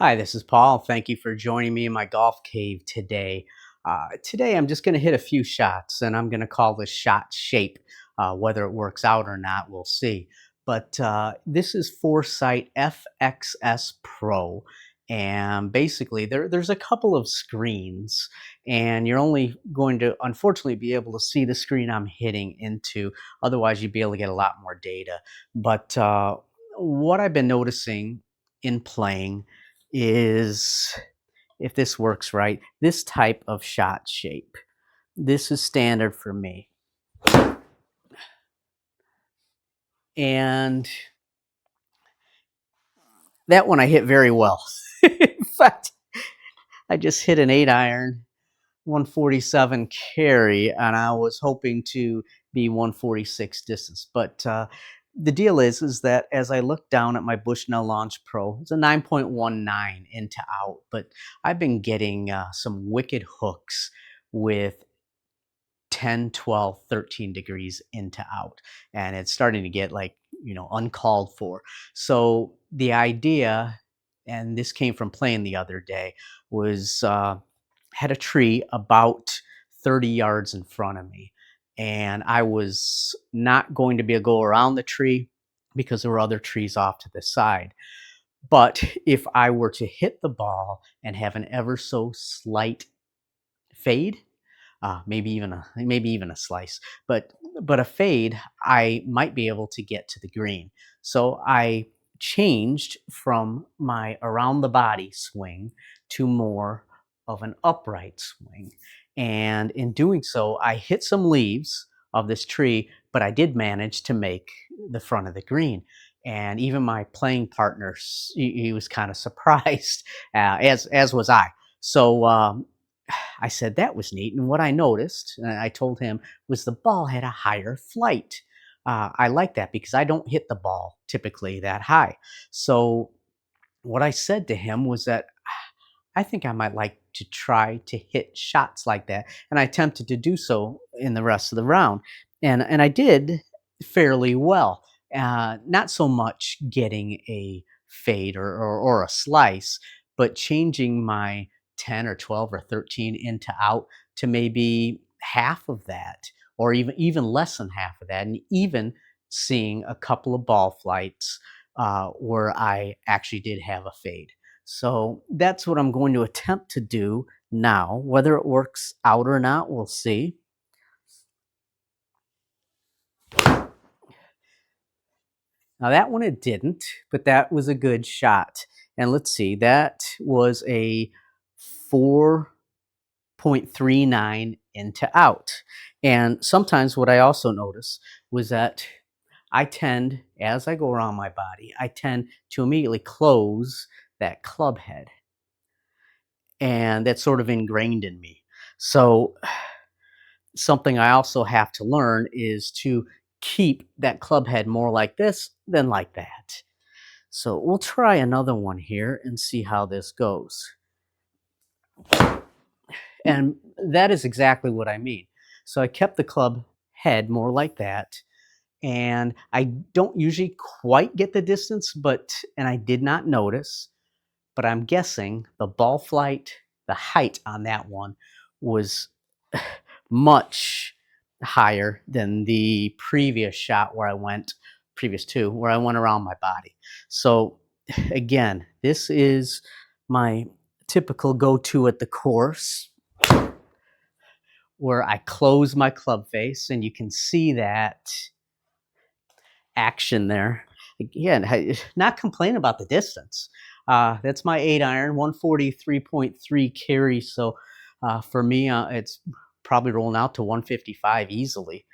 Hi, this is Paul. Thank you for joining me in my golf cave today. Today, I'm just going to hit a few shots, and I'm going to call this shot shape. Whether it works out or not, we'll see. But this is Foresight FXS Pro. And basically, there's a couple of screens, and you're only going to, unfortunately, be able to see the screen I'm hitting into. Otherwise, you'd be able to get a lot more data. But what I've been noticing in playing is, if this works right, this type of shot shape. This is standard for me. And that one I hit very well. In fact, I just hit an 8-iron, 147 carry, and I was hoping to be 146 distance. But the deal is that as I look down at my Bushnell Launch Pro, it's a 9.19 into out, but I've been getting some wicked hooks with 10, 12, 13 degrees into out. And it's starting to get like, uncalled for. So the idea, and this came from playing the other day, was had a tree about 30 yards in front of me. And I was not going to be able to go around the tree because there were other trees off to the side. But if I were to hit the ball and have an ever so slight fade, maybe even a slice, but a fade, I might be able to get to the green. So I changed from my around the body swing to more of an upright swing. And in doing so, I hit some leaves of this tree, but I did manage to make the front of the green. And even my playing partner, he was kind of surprised, as was I. So I said that was neat. And what I noticed, and I told him, was the ball had a higher flight. I like that because I don't hit the ball typically that high. So what I said to him was that I think I might like to try to hit shots like that. And I attempted to do so in the rest of the round. And I did fairly well. Not so much getting a fade or a slice, but changing my 10 or 12 or 13 into out to maybe half of that, or even less than half of that, and even seeing a couple of ball flights where I actually did have a fade. So that's what I'm going to attempt to do now. Whether it works out or not, we'll see. Now that one it didn't, but that was a good shot. And let's see, that was a 4.39 into out. And sometimes what I also notice was that I tend, as I go around my body, I tend to immediately close that club head. And that's sort of ingrained in me. So something I also have to learn is to keep that club head more like this than like that. So we'll try another one here and see how this goes. And that is exactly what I mean. So I kept the club head more like that. And I don't usually quite get the distance, and I did not notice, but I'm guessing the ball flight, the height on that one was much higher than the previous shot where I went, previous two, where I went around my body. So again, this is my typical go-to at the course, where I close my club face, and you can see that action there. Again, not complain about the distance. That's my 8-iron, 143.3 carry. So for me, it's probably rolling out to 155 easily.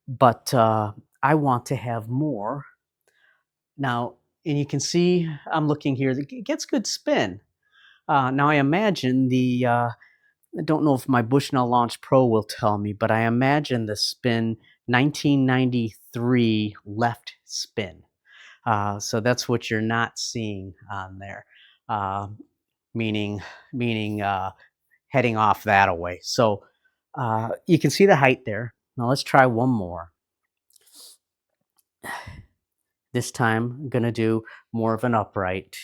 But I want to have more. Now, and you can see I'm looking here, it gets good spin. Now, I imagine I don't know if my Bushnell Launch Pro will tell me, but I imagine the spin 1993 left spin. So that's what you're not seeing on there, uh, meaning meaning heading off that away. So you can see the height there. Now let's try one more. This time I'm gonna do more of an upright.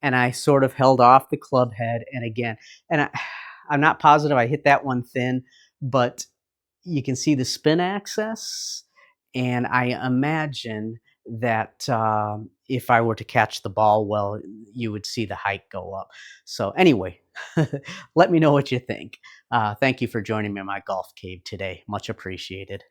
and I sort of held off the club head, and again, and I'm not positive I hit that one thin, but you can see the spin axis, and I imagine that if I were to catch the ball well, you would see the height go up. So anyway, let me know what you think. Thank you for joining me in my golf cave today. Much appreciated.